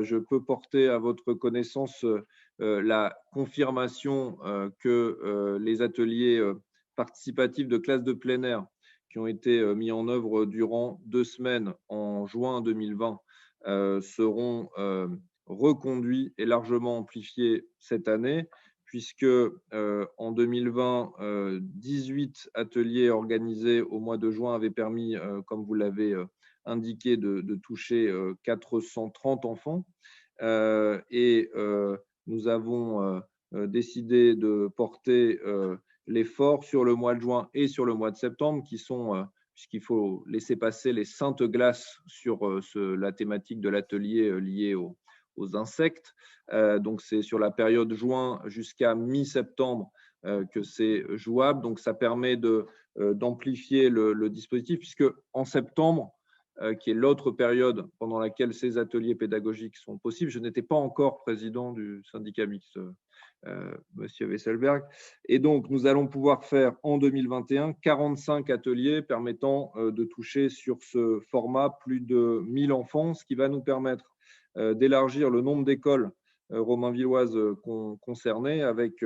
je peux porter à votre connaissance la confirmation que les ateliers participatifs de classe de plein air qui ont été mis en œuvre durant 2 semaines en juin 2020 seront reconduits et largement amplifiés cette année, puisque en 2020, 18 ateliers organisés au mois de juin avaient permis, comme vous l'avez indiqué, de toucher 430 enfants. Et nous avons décidé de porter l'effort sur le mois de juin et sur le mois de septembre, qui sont, puisqu'il faut laisser passer les saintes glaces sur la thématique de l'atelier lié aux insectes. Donc, c'est sur la période juin jusqu'à mi-septembre que c'est jouable. Donc, ça permet d'amplifier le dispositif, puisque en septembre, qui est l'autre période pendant laquelle ces ateliers pédagogiques sont possibles. Je n'étais pas encore président du syndicat mixte, Monsieur Wesselberg. Et donc, nous allons pouvoir faire en 2021 45 ateliers permettant de toucher sur ce format plus de 1000 enfants, ce qui va nous permettre d'élargir le nombre d'écoles romainvilloises concernées avec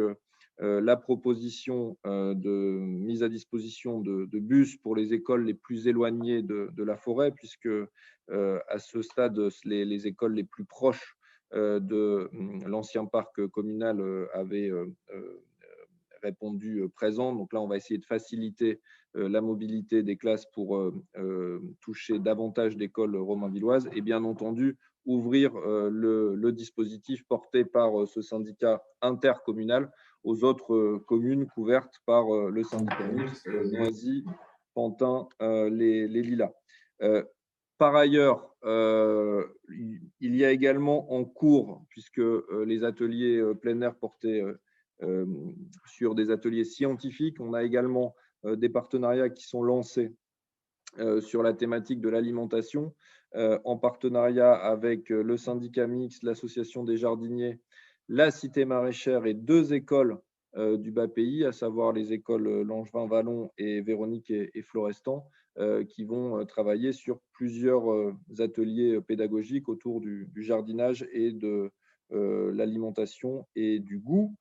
la proposition de mise à disposition de bus pour les écoles les plus éloignées de la forêt, puisque à ce stade, les écoles les plus proches de l'ancien parc communal avaient répondu présent. Donc là, on va essayer de faciliter la mobilité des classes pour toucher davantage d'écoles romainvilloises et bien entendu ouvrir le dispositif porté par ce syndicat intercommunal aux autres communes couvertes par le syndicat mixte Noisy, Pantin, les Lilas. Par ailleurs, il y a également en cours, puisque les ateliers plein air portaient sur des ateliers scientifiques, on a également des partenariats qui sont lancés sur la thématique de l'alimentation, en partenariat avec le syndicat mixte, l'association des jardiniers, la cité maraîchère et 2 écoles du bas pays, à savoir les écoles Langevin-Vallon et Véronique et Florestan, qui vont travailler sur plusieurs ateliers pédagogiques autour du jardinage et de l'alimentation et du goût.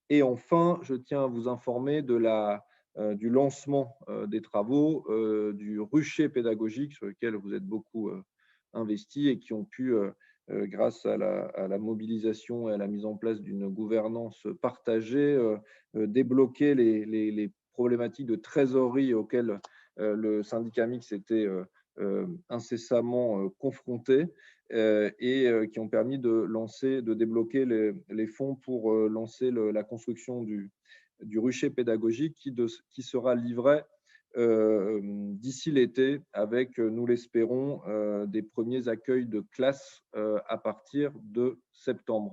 Et enfin, je tiens à vous informer du lancement des travaux du rucher pédagogique sur lequel vous êtes beaucoup investis et qui ont pu, grâce à la mobilisation et à la mise en place d'une gouvernance partagée, débloquer les problématiques de trésorerie auxquelles le syndicat mixte était incessamment confronté et qui ont permis de débloquer les fonds pour lancer la construction du rucher pédagogique qui sera livré d'ici l'été avec, nous l'espérons, des premiers accueils de classe à partir de septembre.